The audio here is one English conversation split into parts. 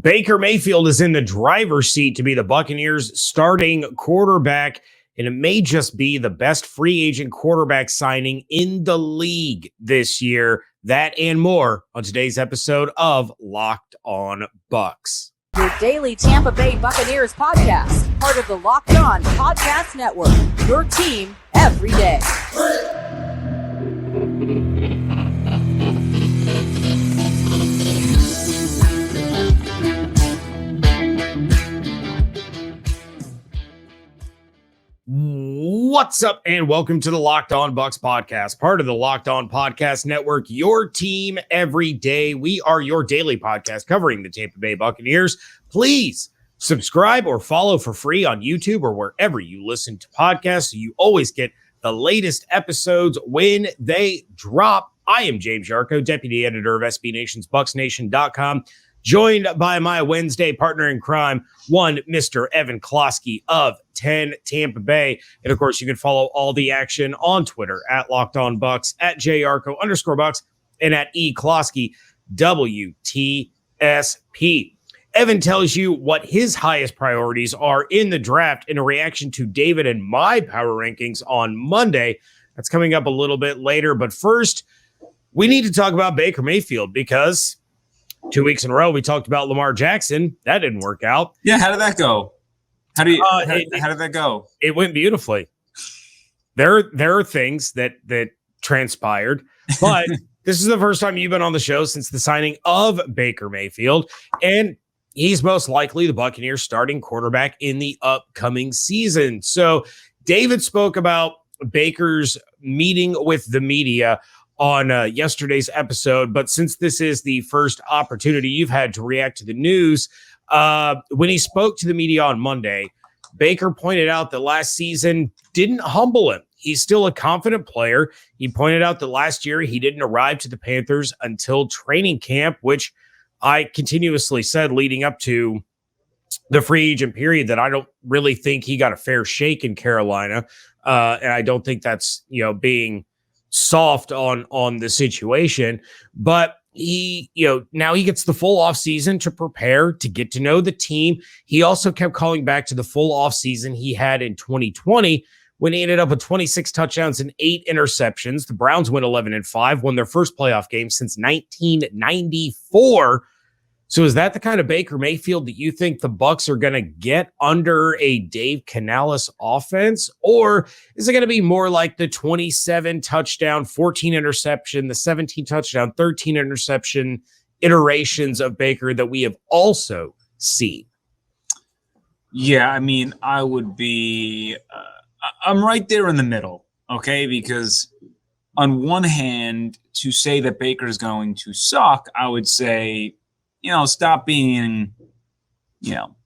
Baker Mayfield is in the driver's seat to be the Buccaneers' starting quarterback, and it may just be the best free agent quarterback signing in the league this year. That and more on today's episode of Locked On Bucs. Your daily Tampa Bay Buccaneers podcast, part of the Locked On Podcast Network, your team every day. What's up, and welcome to the Locked On Bucs podcast, part of the Locked On Podcast Network, your team every day. We are your daily podcast covering the Tampa Bay Buccaneers. Please subscribe or follow for free on YouTube or wherever you listen to podcasts so you always get the latest episodes when they drop. I am James Yarko, deputy editor of SB Nation's BucsNation.com. Joined by my Wednesday partner in crime, one Mr. Evan Klosky of 10 Tampa Bay. And of course, you can follow all the action on Twitter at Locked On Bucs, at JYarko_Bucs, and at eKlosky WTSP. Evan tells you what his highest priorities are in the draft in a reaction to David and my power rankings on Monday. That's coming up a little bit later. But first, we need to talk about Baker Mayfield because 2 weeks in a row, we talked about Lamar Jackson. That didn't work out. Yeah, how did that go? How did that go? It went beautifully. There are things that transpired, but this is the first time you've been on the show since the signing of Baker Mayfield, and he's most likely the Buccaneers' starting quarterback in the upcoming season. So David spoke about Baker's meeting with the media on yesterday's episode, but since this is the first opportunity you've had to react to the news, when he spoke to the media on Monday, Baker pointed out that last season didn't humble him. He's still a confident player. He pointed out that last year he didn't arrive to the Panthers until training camp, which I continuously said leading up to the free agent period that I don't really think he got a fair shake in Carolina, and I don't think that's being soft on the situation, but he, now he gets the full offseason to prepare, to get to know the team. He also kept calling back to the full offseason he had in 2020 when he ended up with 26 touchdowns and 8 interceptions. The Browns went 11-5, won their first playoff game since 1994. So is that the kind of Baker Mayfield that you think the Bucs are going to get under a Dave Canales offense? Or is it going to be more like the 27 touchdown, 14 interception, the 17 touchdown, 13 interception iterations of Baker that we have also seen? Yeah, I mean, I would be I'm right there in the middle, okay? Because on one hand, to say that Baker is going to suck, I would say, stop being,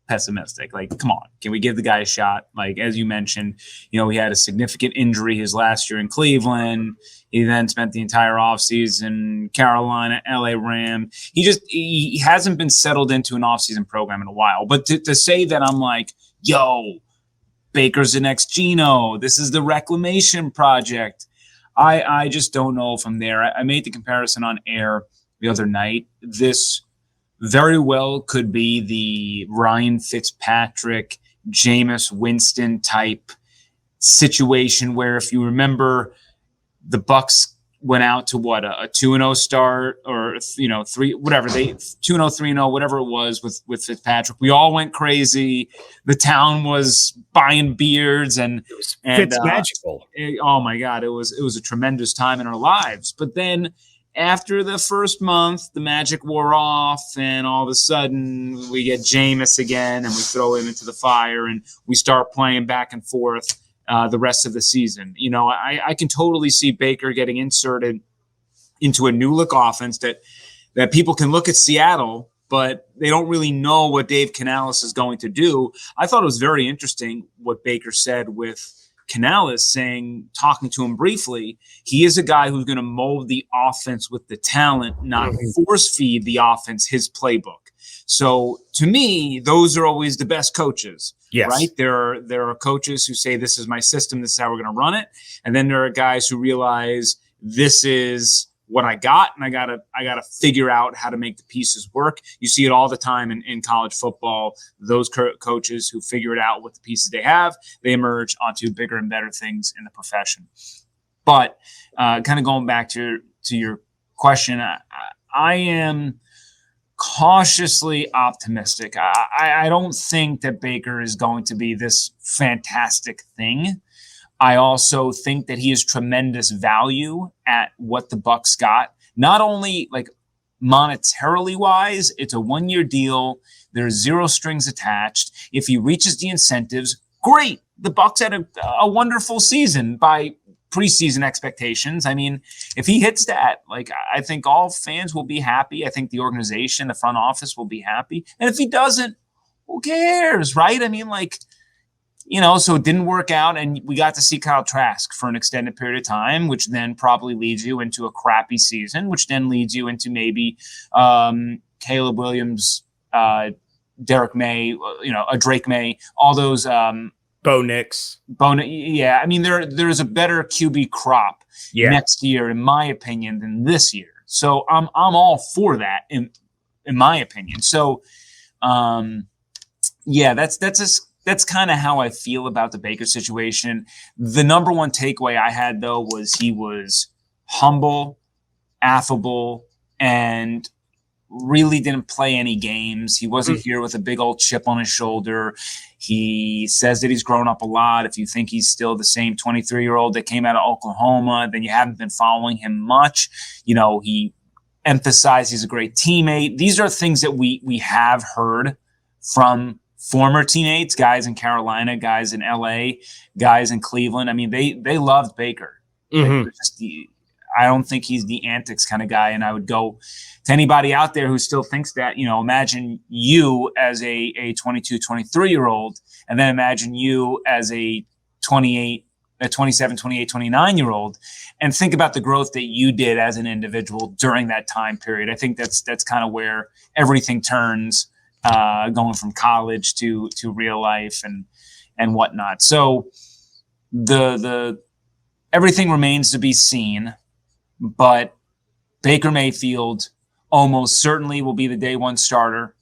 pessimistic. Like, come on, can we give the guy a shot? Like, as you mentioned, he had a significant injury his last year in Cleveland. He then spent the entire offseason, Carolina, LA Rams. He hasn't been settled into an offseason program in a while. But to say that I'm like, yo, Baker's the next Geno, this is the reclamation project, I just don't know if I'm there. I made the comparison on air the other night. This very well could be the Ryan Fitzpatrick, Jameis Winston type situation where, if you remember, the Bucs went out to a 2-0 start, or 3 whatever, they 2-0, 3-0, whatever it was with Fitzpatrick. We all went crazy. The town was buying beards and Fitzmagical. Oh my God, it was a tremendous time in our lives. But then after the first month, the magic wore off, and all of a sudden we get Jameis again, and we throw him into the fire, and we start playing back and forth the rest of the season. I can totally see Baker getting inserted into a new look offense that people can look at Seattle, but they don't really know what Dave Canales is going to do. I thought it was very interesting what Baker said with Canales, talking to him briefly, he is a guy who's going to mold the offense with the talent, not force feed the offense his playbook. So to me, those are always the best coaches. Yes. Right? There are coaches who say, this is my system, this is how we're going to run it. And then there are guys who realize this is what I got, and I gotta figure out how to make the pieces work. You see it all the time in college football. Those coaches who figure it out with the pieces they have, they emerge onto bigger and better things in the profession. But kind of going back to your question, I am cautiously optimistic. I don't think that Baker is going to be this fantastic thing. I also think that he has tremendous value at what the Bucs got. Not only like monetarily wise, it's a 1-year deal. There's 0 strings attached. If he reaches the incentives, great. The Bucs had a wonderful season by preseason expectations. I mean, if he hits that, like, I think all fans will be happy. I think the organization, the front office will be happy. And if he doesn't, who cares, right? I mean, like, so it didn't work out, and we got to see Kyle Trask for an extended period of time, which then probably leads you into a crappy season, which then leads you into maybe Caleb Williams, Derek May, a Drake May, all those Bo Nix. Yeah, I mean, there's a better QB crop next year, in my opinion, than this year. So I'm all for that, in my opinion. So, that's kind of how I feel about the Baker situation. The number one takeaway I had, though, was he was humble, affable, and really didn't play any games. He wasn't here with a big old chip on his shoulder. He says that he's grown up a lot. If you think he's still the same 23-year-old that came out of Oklahoma, then you haven't been following him much. He emphasized he's a great teammate. These are things that we have heard from former teammates, guys in Carolina, guys in LA, guys in Cleveland. I mean, they loved Baker. I don't think he's the antics kind of guy. And I would go to anybody out there who still thinks that, imagine you as a 22, 23-year-old, and then imagine you as a 27, 28, 29-year-old, and think about the growth that you did as an individual during that time period. I think that's kind of where everything turns, going from college to real life and whatnot. So the everything remains to be seen, but Baker Mayfield almost certainly will be the day one starter,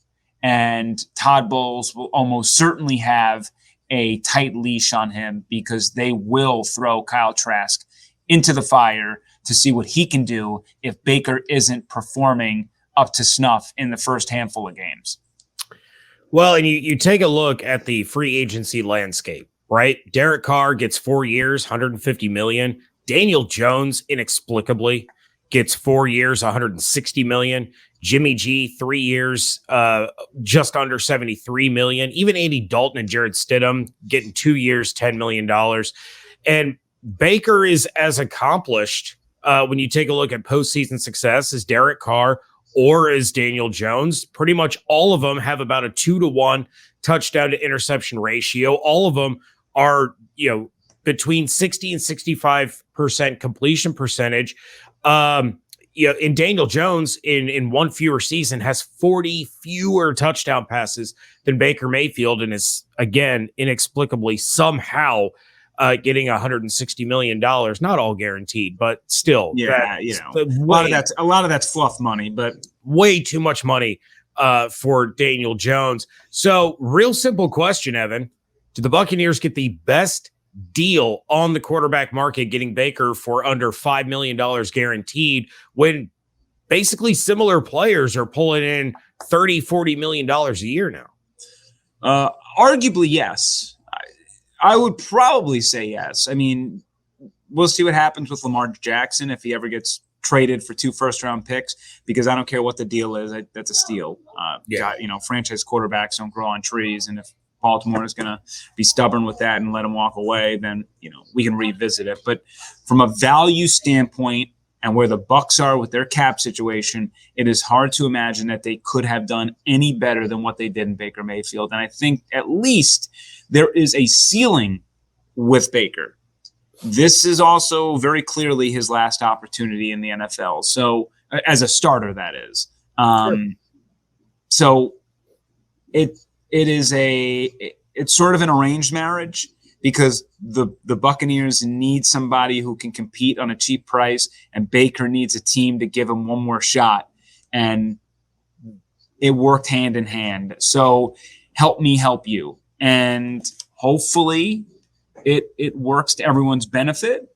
and Todd Bowles will almost certainly have a tight leash on him, because they will throw Kyle Trask into the fire to see what he can do if Baker isn't performing up to snuff in the first handful of games. Well, and you take a look at the free agency landscape, right? Derek Carr gets 4 years, $150 million. Daniel Jones inexplicably gets 4 years, $160 million. Jimmy G, 3 years, just under $73 million. Even Andy Dalton and Jarrett Stidham getting 2 years, $10 million. And Baker is as accomplished when you take a look at postseason success as Derek Carr or as Daniel Jones. Pretty much all of them have about a 2-to-1 touchdown to interception ratio. All of them are, between 60 and 65% completion percentage. In Daniel Jones, in one fewer season, has 40 fewer touchdown passes than Baker Mayfield, and is, again, inexplicably somehow getting $160 million. Not all guaranteed, but still. Yeah, a lot of that's fluff money, but way too much money for Daniel Jones. So, real simple question, Evan. Do the Buccaneers get the best deal on the quarterback market, getting Baker for under $5 million guaranteed, when basically similar players are pulling in $30-40 million a year now? Arguably, yes. I would probably say yes. I mean, we'll see what happens with Lamar Jackson if he ever gets traded for 2 first-round picks, because I don't care what the deal is. That's a steal. Franchise quarterbacks don't grow on trees, and if Baltimore is going to be stubborn with that and let him walk away, then, we can revisit it. But from a value standpoint and where the Bucs are with their cap situation, it is hard to imagine that they could have done any better than what they did in Baker Mayfield. And I think at least there is a ceiling with Baker. This is also very clearly his last opportunity in the NFL. So as a starter, that is. So it's sort of an arranged marriage. because the Buccaneers need somebody who can compete on a cheap price, and Baker needs a team to give him one more shot. And it worked hand in hand. So help me help you. And hopefully it works to everyone's benefit.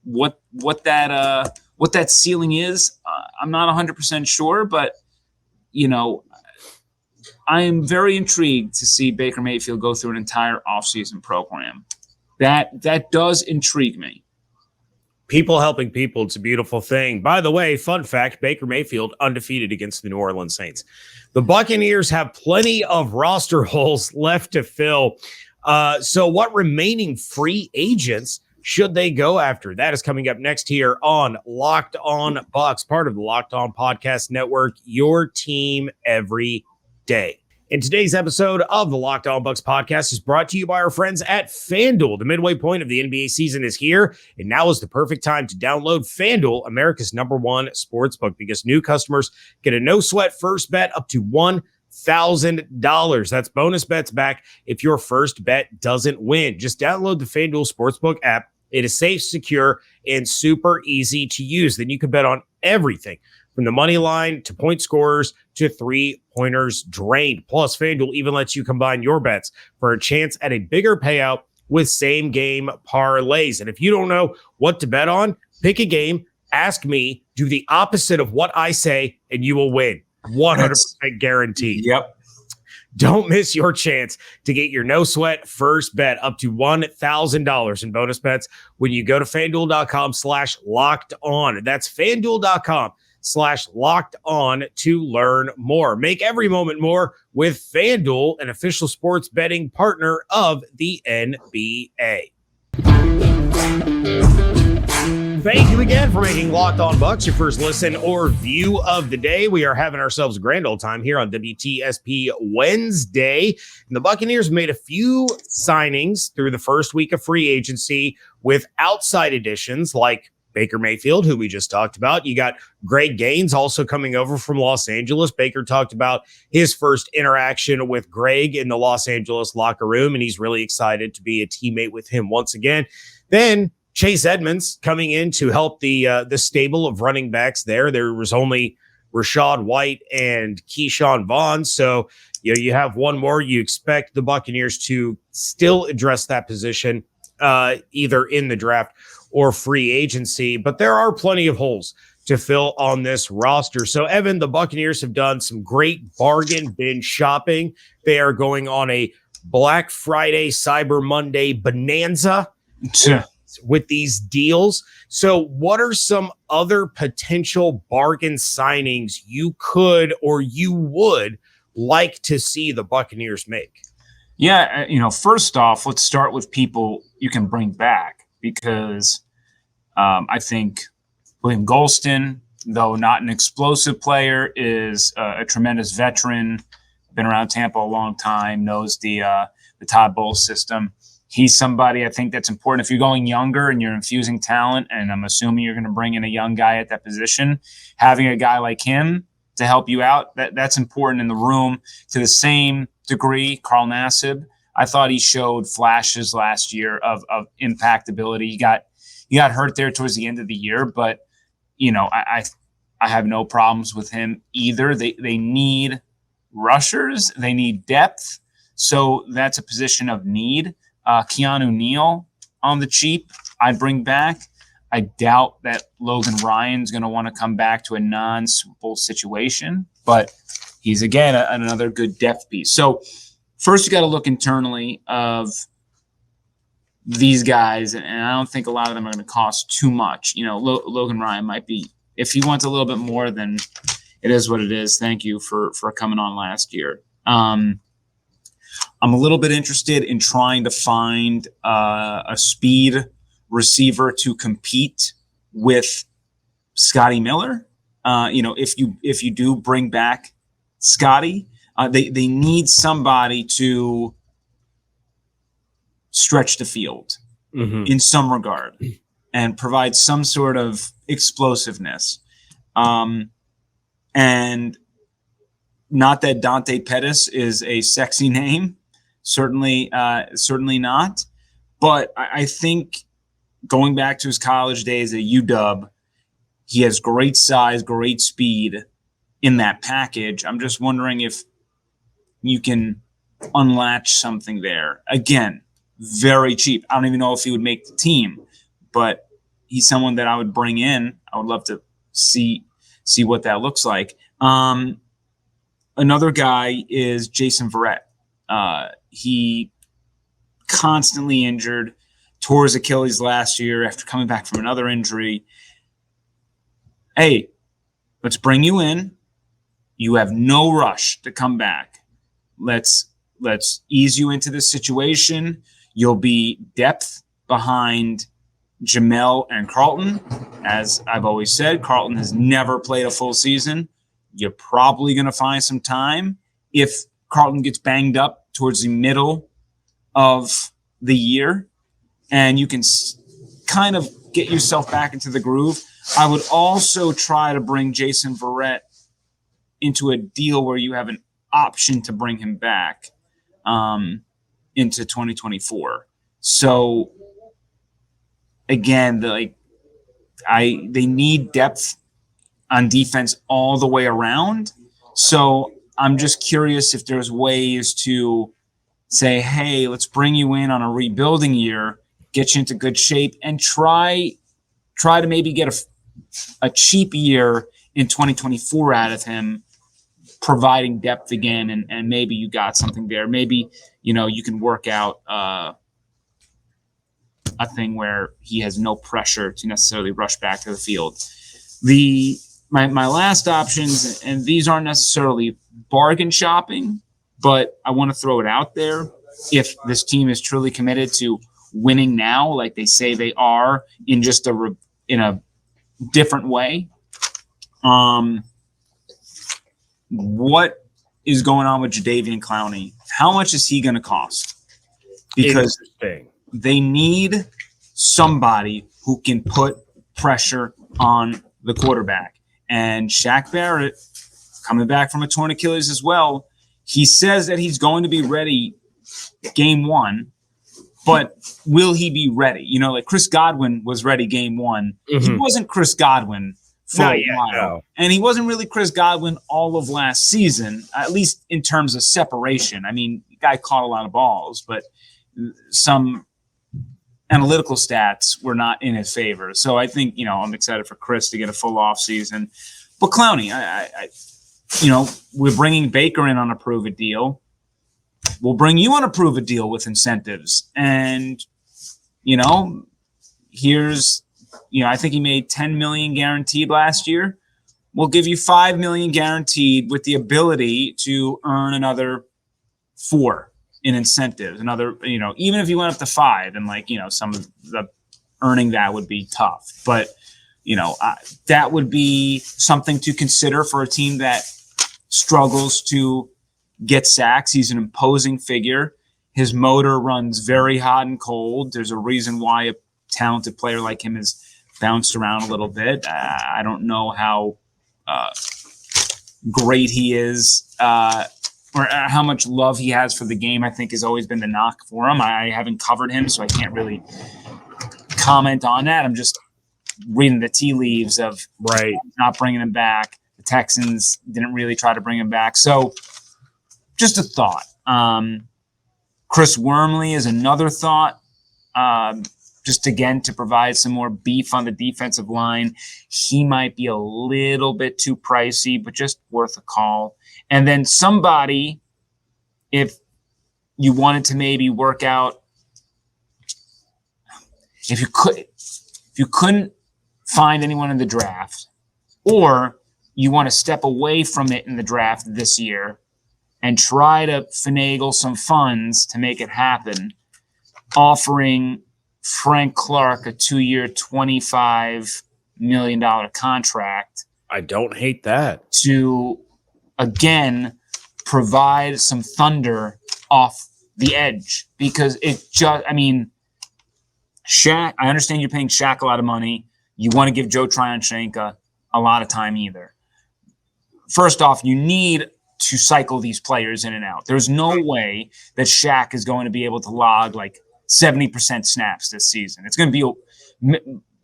What that ceiling is, I'm not 100% sure, but I am very intrigued to see Baker Mayfield go through an entire offseason program. That does intrigue me. People helping people, it's a beautiful thing. By the way, fun fact, Baker Mayfield undefeated against the New Orleans Saints. The Buccaneers have plenty of roster holes left to fill. So what remaining free agents should they go after? That is coming up next here on Locked On Bucs, part of the Locked On Podcast Network, your team every day. In today's episode of the Locked On Bucs podcast is brought to you by our friends at FanDuel. The midway point of the NBA season is here, and now is the perfect time to download FanDuel, America's #1 sportsbook, because new customers get a no-sweat first bet up to $1,000. That's bonus bets back if your first bet doesn't win. Just download the FanDuel Sportsbook app. It is safe, secure, and super easy to use. Then you can bet on everything from the money line to point scorers to three-pointers drained. Plus, FanDuel even lets you combine your bets for a chance at a bigger payout with same-game parlays. And if you don't know what to bet on, pick a game, ask me, do the opposite of what I say, and you will win. 100% guaranteed. Yep. Don't miss your chance to get your no-sweat first bet up to $1,000 in bonus bets when you go to FanDuel.com/locked-on. That's FanDuel.com/locked-on to learn more. Make every moment more with FanDuel, an official sports betting partner of the NBA. Thank you again for making Locked On Bucs your first listen or view of the day. We are having ourselves a grand old time here on WTSP Wednesday. And the Buccaneers made a few signings through the first week of free agency with outside additions like Baker Mayfield, who we just talked about. You got Greg Gaines also coming over from Los Angeles. Baker talked about his first interaction with Greg in the Los Angeles locker room, and he's really excited to be a teammate with him once again. Then Chase Edmonds coming in to help the stable of running backs there. There was only Rashad White and Keyshawn Vaughn. So you have one more. You expect the Buccaneers to still address that position either in the draft or free agency. But there are plenty of holes to fill on this roster. So, Evan, the Buccaneers have done some great bargain bin shopping. They are going on a Black Friday, Cyber Monday bonanza with these deals. So what are some other potential bargain signings you could or you would like to see the Buccaneers make? Yeah, first off, let's start with people you can bring back, because I think William Golston, though not an explosive player, is a tremendous veteran, been around Tampa a long time, knows the Todd Bowles system. He's somebody I think that's important. If you're going younger and you're infusing talent, and I'm assuming you're going to bring in a young guy at that position, having a guy like him to help you out, that's important in the room. To the same degree, Carl Nassib, I thought he showed flashes last year of impact ability. He got hurt there towards the end of the year, but I have no problems with him either. They need rushers, they need depth, so that's a position of need. Keanu Neal on the cheap, I'd bring back. I doubt that Logan Ryan's going to want to come back to a non-Super Bowl situation, but he's, again, another good depth piece. So first you got to look internally of these guys, and I don't think a lot of them are going to cost too much. Logan Ryan might be, if he wants a little bit more, then it is what it is. Thank you for coming on last year. I'm a little bit interested in trying to find a speed receiver to compete with Scotty Miller. If you do bring back Scotty, they need somebody to stretch the field in some regard and provide some sort of explosiveness. And not that Dante Pettis is a sexy name. Certainly not. But I think going back to his college days at UW, he has great size, great speed in that package. I'm just wondering if you can unlatch something there. Again, very cheap. I don't even know if he would make the team, but he's someone that I would bring in. I would love to see what that looks like. Another guy is Jason Verrett. He constantly injured, tore his Achilles last year after coming back from another injury. Hey, let's bring you in. You have no rush to come back. Let's ease you into this situation. You'll be depth behind Jamel and Carlton. As I've always said, Carlton has never played a full season. You're probably going to find some time. If Carlton gets banged up towards the middle of the year and you can kind of get yourself back into the groove, I would also try to bring Jason Verrett into a deal where you have an option to bring him back into 2024. So again, they need depth on defense all the way around. So I'm just curious if there's ways to say, hey, let's bring you in on a rebuilding year, get you into good shape, and try to maybe get a cheap year in 2024 out of him, providing depth again, and maybe you got something there. Maybe, you can work out a thing where he has no pressure to necessarily rush back to the field. My last options, and these aren't necessarily bargain shopping, but I want to throw it out there. If this team is truly committed to winning now, like they say they are, in just in a different way, what is going on with Jadeveon Clowney? How much is he going to cost? Because they need somebody who can put pressure on the quarterback. And Shaq Barrett, coming back from a torn Achilles as well, he says that he's going to be ready game one, but will he be ready? Like Chris Godwin was ready game one. Mm-hmm. He wasn't Chris Godwin for a while. No. And he wasn't really Chris Godwin all of last season, at least in terms of separation. I mean, the guy caught a lot of balls, but some analytical stats were not in his favor. So I think, I'm excited for Chris to get a full off season. But Clowney, we're bringing Baker in on a prove it deal. We'll bring you on a prove it deal with incentives. And, here's, I think he made $10 million guaranteed last year. We'll give you $5 million guaranteed with the ability to earn another $4 million in incentives. Another, even if you went up to $5 million, and some of the earning that would be tough. But, that would be something to consider for a team that struggles to get sacks. He's an imposing figure. His motor runs very hot and cold. There's a reason why a talented player like him is bounced around a little bit. I don't know how great he is or how much love he has for the game. I think has always been the knock for him. I haven't covered him, so I can't really comment on that. I'm just reading the tea leaves of not bringing him back. The Texans didn't really try to bring him back. So just a thought. Chris Wormley is another thought. Just again, to provide some more beef on the defensive line. He might be a little bit too pricey, but just worth a call. And then somebody, if you wanted to maybe work out, if you couldn't find anyone in the draft, or you want to step away from it in the draft this year and try to finagle some funds to make it happen, offering Frank Clark a 2-year, $25 million contract. I don't hate that. To, again, provide some thunder off the edge. Because Shaq, I understand you're paying Shaq a lot of money. You want to give Joe Tryon-Shanka a lot of time either. First off, you need to cycle these players in and out. There's no way that Shaq is going to be able to log like 70% snaps this season. It's going to be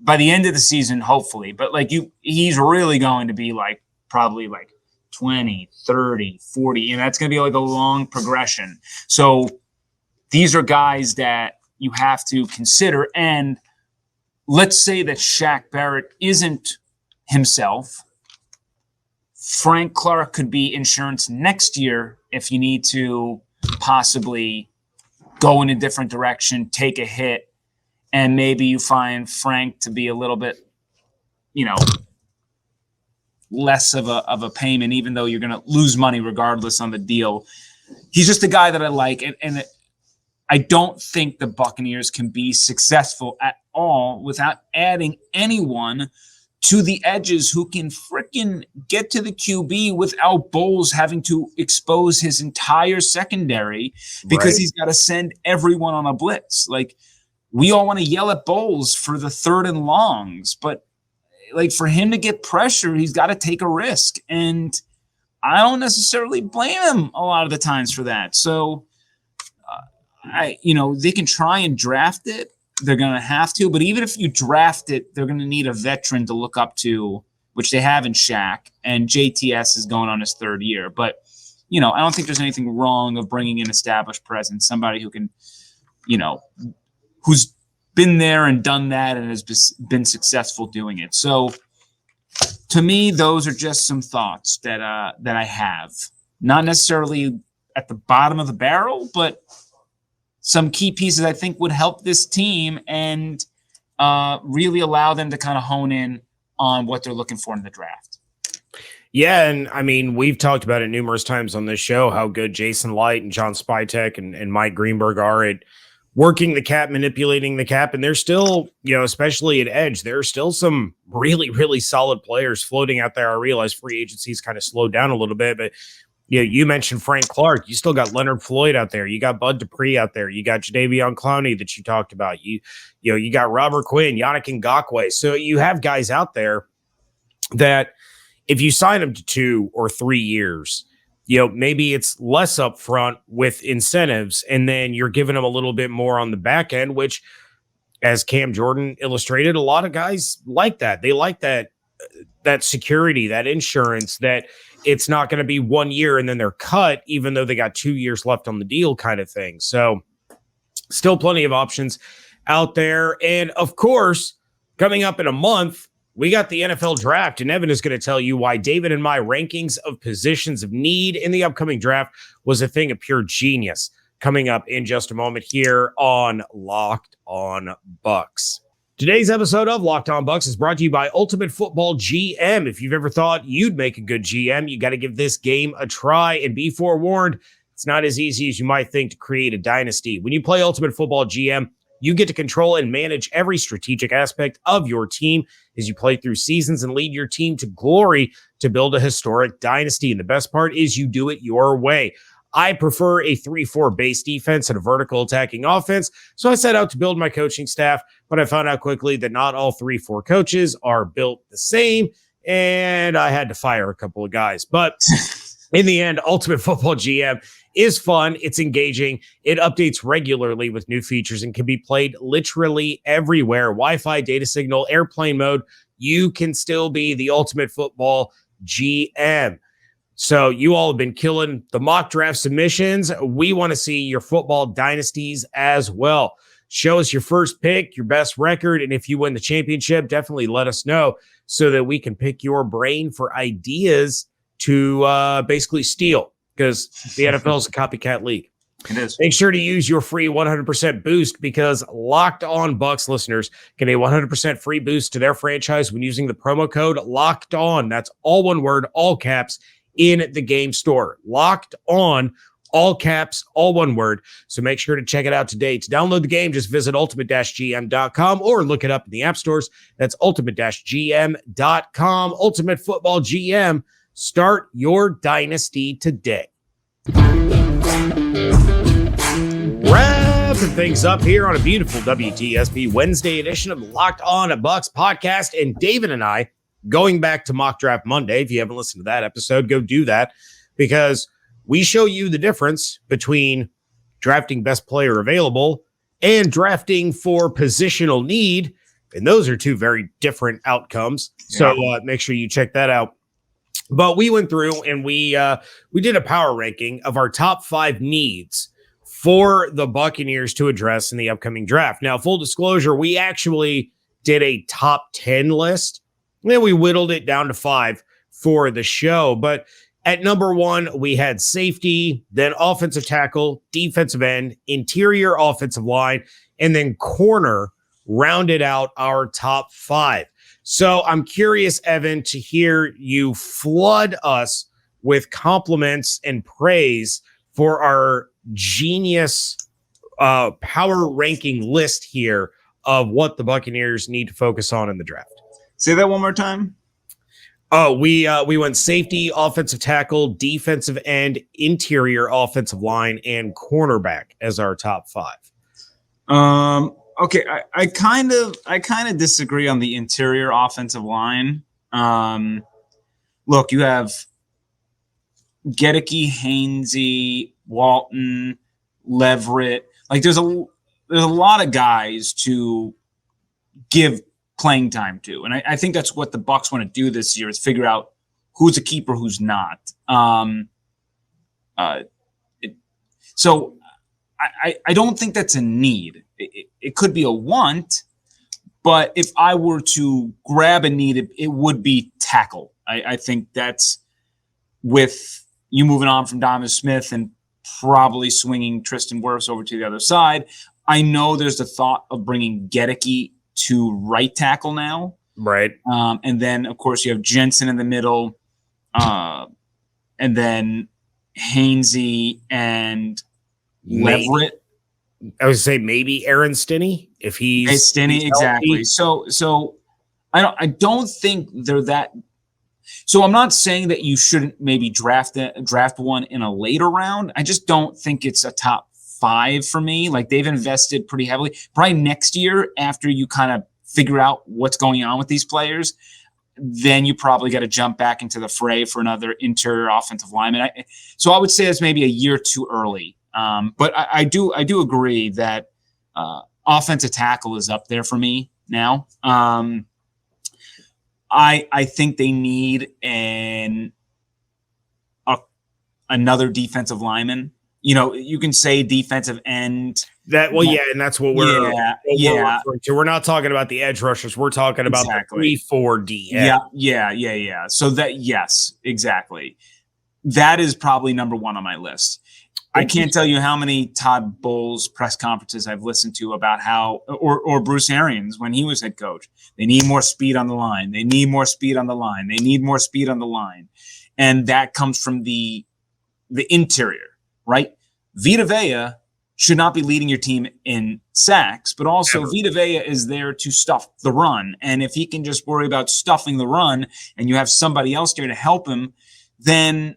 by the end of the season, hopefully. But like he's really going to be like probably like 20, 30, 40, and that's going to be like a long progression. So these are guys that you have to consider. And let's say that Shaq Barrett isn't himself. Frank Clark could be insurance next year if you need to possibly go in a different direction, take a hit, and maybe you find Frank to be a little bit, less of a payment, even though you're going to lose money regardless on the deal. He's just a guy that I like, and I don't think the Buccaneers can be successful at all without adding anyone to the edges who can frickin' get to the QB without Bowles having to expose his entire secondary because he's got to send everyone on a blitz. Like, we all want to yell at Bowles for the 3rd and longs, but like for him to get pressure, he's got to take a risk. And I don't necessarily blame him a lot of the times for that. So, they can try and draft it. They're going to have to. But even if you draft it, they're going to need a veteran to look up to, which they have in Shaq. And JTS is going on his 3rd year. But, I don't think there's anything wrong of bringing in established presence, somebody who can, who's been there and done that and has been successful doing it. So to me, those are just some thoughts that I have. Not necessarily at the bottom of the barrel, but some key pieces I think would help this team and really allow them to kind of hone in on what they're looking for in the draft. Yeah, and I mean, we've talked about it numerous times on this show, how good Jason Light and John Spytek and Mike Greenberg are at working the cap, manipulating the cap, and there's still, especially at edge, there are still some really, really solid players floating out there. I realize free agency's kind of slowed down a little bit, but you mentioned Frank Clark. You still got Leonard Floyd out there. You got Bud Dupree out there. You got Jadeveon Clowney that you talked about. You got Robert Quinn, Yannick Ngakoue. So you have guys out there that if you sign them to 2 or 3 years, maybe it's less upfront with incentives, and then you're giving them a little bit more on the back end, which, as Cam Jordan illustrated, a lot of guys like that. They like that security, that insurance, that it's not going to be 1 year and then they're cut, even though they got 2 years left on the deal kind of thing. So still plenty of options out there. And of course, coming up in a month, we got the NFL draft, and Evan is going to tell you why David and my rankings of positions of need in the upcoming draft was a thing of pure genius. Coming up in just a moment here on Locked On Bucs. Today's episode of Locked On Bucs is brought to you by Ultimate Football GM. If you've ever thought you'd make a good GM, you got to give this game a try, and be forewarned, it's not as easy as you might think to create a dynasty. When you play Ultimate Football GM, you get to control and manage every strategic aspect of your team as you play through seasons and lead your team to glory to build a historic dynasty. And the best part is you do it your way. I prefer a 3-4 base defense and a vertical attacking offense, so I set out to build my coaching staff, but I found out quickly that not all 3-4 coaches are built the same, and I had to fire a couple of guys. But in the end, Ultimate Football GM is fun. It's engaging. It updates regularly with new features and can be played literally everywhere. Wi-Fi, data signal, airplane mode. You can still be the Ultimate Football GM. So you all have been killing the mock draft submissions. We want to see your football dynasties as well. Show us your first pick, your best record, and if you win the championship, definitely let us know so that we can pick your brain for ideas to basically steal, because the NFL is a copycat league. It is. Make sure to use your free 100% boost, because Locked On Bucs listeners get a 100% free boost to their franchise when using the promo code Locked On. That's all one word, all caps, in the game store. Locked On, all caps, all one word. So make sure to check it out today. To download the game, just visit ultimate-gm.com or look it up in the app stores. That's ultimate-gm.com. Ultimate Football GM. Start your dynasty today. Wrapping things up here on a beautiful WTSP Wednesday edition of the Locked On Bucs podcast. And David and I, going back to Mock Draft Monday, if you haven't listened to that episode, go do that, because we show you the difference between drafting best player available and drafting for positional need. And those are two very different outcomes. So make sure you check that out. But we went through and we did a power ranking of our top 5 needs for the Buccaneers to address in the upcoming draft. Now, full disclosure, we actually did a top 10 list, and then we whittled it down to 5 for the show. But at number 1, we had safety, then offensive tackle, defensive end, interior offensive line, and then corner rounded out our top 5. So I'm curious, Evan, to hear you flood us with compliments and praise for our genius power ranking list here of what the Buccaneers need to focus on in the draft. Say that one more time. Oh, we went safety, offensive tackle, defensive end, interior offensive line, and cornerback as our top 5. Okay, I kind of disagree on the interior offensive line. Look, you have Gedeke, Hainsey, Walton, Leverett. Like there's a lot of guys to give playing time to, and I think that's what the Bucs want to do this year is figure out who's a keeper, who's not. So I don't think that's a need. It could be a want, but if I were to grab a need, it would be tackle. I think that's with you moving on from Donovan Smith and probably swinging Tristan Wirfs over to the other side. I know there's the thought of bringing Gedeke to right tackle now. Right. And then, of course, you have Jensen in the middle, and then Hainsey and Leverett. I would say maybe Aaron Stinney if he's Stinney, exactly. So I don't think they're that. So I'm not saying that you shouldn't maybe draft one in a later round. I just don't think it's a top 5 for me. Like they've invested pretty heavily. Probably next year after you kind of figure out what's going on with these players, then you probably got to jump back into the fray for another interior offensive lineman. So I would say it's maybe a year too early. But I do agree that offensive tackle is up there for me now. I think they need another defensive lineman. You know, you can say defensive end. And that's what we're referring to. We're not talking about the edge rushers. We're talking about the 3-4 D. Yeah. So that, yes, exactly. That is probably number 1 on my list. I can't tell you how many Todd Bowles press conferences I've listened to about how, or Bruce Arians when he was head coach, they need more speed on the line. They need more speed on the line. They need more speed on the line. And that comes from the interior, right? Vita Vea should not be leading your team in sacks, but also Vita Vea is there to stuff the run. And if he can just worry about stuffing the run and you have somebody else there to help him, then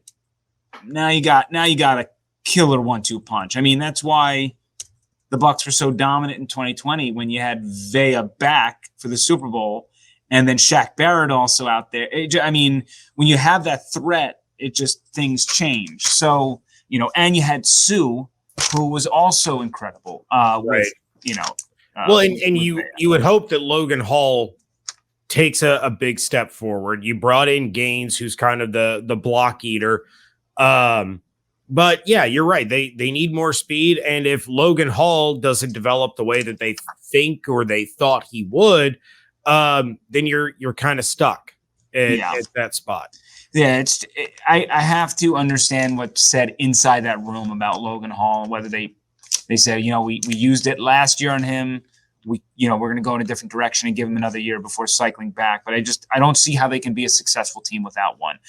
now you got a killer 1-2 punch. I mean, that's why the Bucs were so dominant in 2020 when you had Vea back for the Super Bowl and then Shaq Barrett also out there. I mean, when you have that threat, it just things change. So, you know, and you had Sue, who was also incredible. Right. And you would hope that Logan Hall takes a big step forward. You brought in Gaines, who's kind of the block eater. But yeah, you're right. They need more speed. And if Logan Hall doesn't develop the way that they think or they thought he would, then you're kind of stuck at that spot. Yeah, I have to understand what's said inside that room about Logan Hall and whether they said, you know, we used it last year on him. We're going to go in a different direction and give him another year before cycling back. But I don't see how they can be a successful team without one.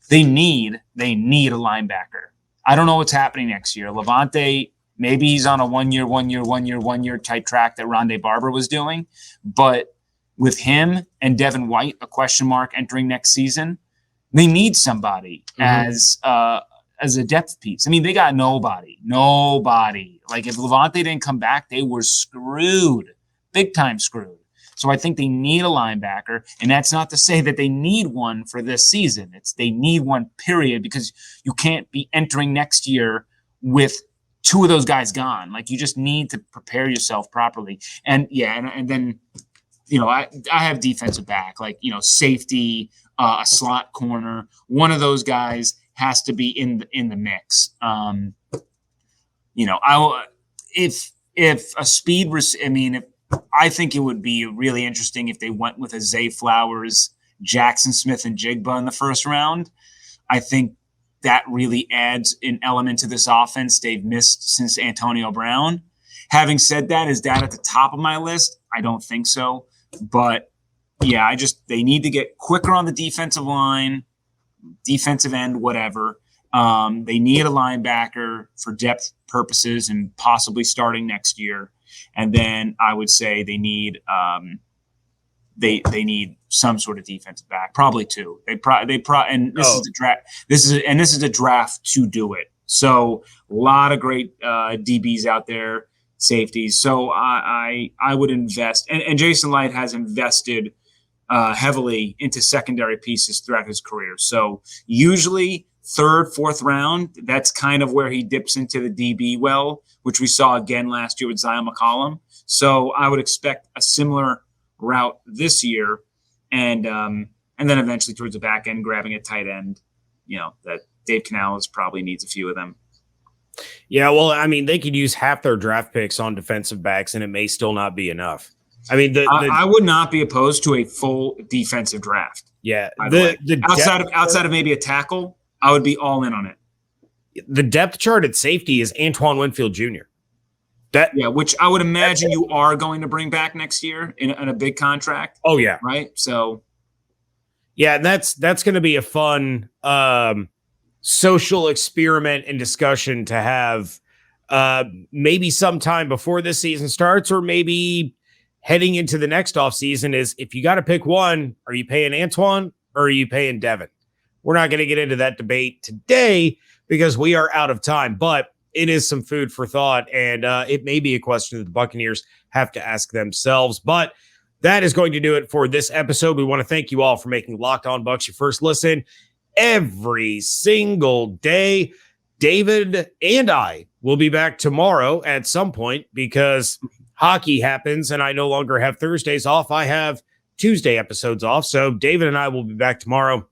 They need a linebacker. I don't know what's happening next year. Levante, maybe he's on a one year type track that Rondé Barber was doing. But with him and Devin White, a question mark entering next season, they need somebody as a depth piece. I mean, they got nobody. Like if Levante didn't come back, they were screwed, big time screwed. So I think they need a linebacker, and that's not to say that they need one for this season. They need one, period, because you can't be entering next year with two of those guys gone. Like, you just need to prepare yourself properly. And then, I have defensive back, like, safety, a slot corner. One of those guys has to be in the mix. If a speed, I think it would be really interesting if they went with a Zay Flowers, Jackson Smith, and Jigba in the first round. I think that really adds an element to this offense they've missed since Antonio Brown. Having said that, is that at the top of my list? I don't think so. But yeah, they need to get quicker on the defensive line, defensive end, whatever. They need a linebacker for depth purposes and possibly starting next year. And then I would say they need they need some sort of defensive back, probably two. And this is the draft. This is a draft to do it. So a lot of great DBs out there, safeties. So I would invest, and Jason Light has invested heavily into secondary pieces throughout his career. So usually third, fourth round, that's kind of where he dips into the DB well, which we saw again last year with Zion McCollum. So I would expect a similar route this year, and then eventually towards the back end, grabbing a tight end. That Dave Canales probably needs a few of them. Yeah, well, they could use half their draft picks on defensive backs, and it may still not be enough. I would not be opposed to a full defensive draft. Yeah, outside of maybe a tackle, I would be all in on it. The depth chart at safety is Antoine Winfield Jr. Which I would imagine you are going to bring back next year in a big contract. Oh yeah, right. So yeah, and that's going to be a fun social experiment and discussion to have. Maybe sometime before this season starts, or maybe heading into the next offseason, is if you got to pick one, are you paying Antoine or are you paying Devin? We're not going to get into that debate today because we are out of time, but it is some food for thought, and it may be a question that the Buccaneers have to ask themselves. But that is going to do it for this episode. We want to thank you all for making Locked On Bucs your first listen every single day. David and I will be back tomorrow at some point because hockey happens, and I no longer have Thursdays off. I have Tuesday episodes off. So David and I will be back tomorrow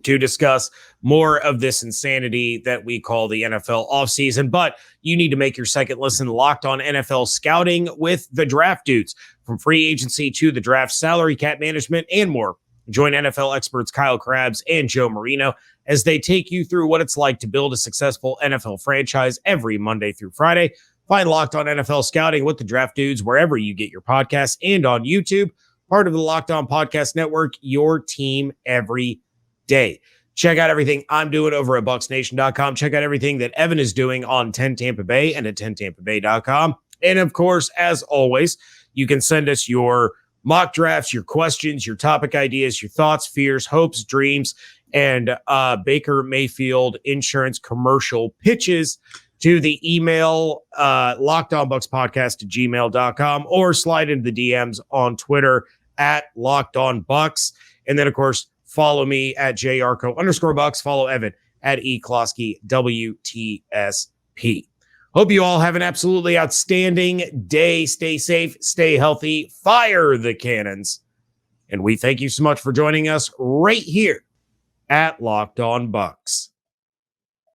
to discuss more of this insanity that we call the NFL offseason. But you need to make your second listen Locked On NFL Scouting with the Draft Dudes. From free agency to the draft, salary cap management, and more. Join NFL experts Kyle Krabs and Joe Marino as they take you through what it's like to build a successful NFL franchise every Monday through Friday. Find Locked On NFL Scouting with the Draft Dudes wherever you get your podcasts and on YouTube. Part of the Locked On Podcast Network, your team every day. Check out everything I'm doing over at BucsNation.com. Check out everything that Evan is doing on 10 Tampa Bay and at 10TampaBay.com. And of course, as always, you can send us your mock drafts, your questions, your topic ideas, your thoughts, fears, hopes, dreams, and Baker Mayfield insurance commercial pitches to the email lockedonbuckspodcast@gmail.com, or slide into the DMs on Twitter at LockedOnBucks. And then, of course, follow me at jarco_Bucks. Follow Evan at eklosky WTSP. Hope you all have an absolutely outstanding day. Stay safe, stay healthy, fire the cannons. And we thank you so much for joining us right here at Locked On Bucs.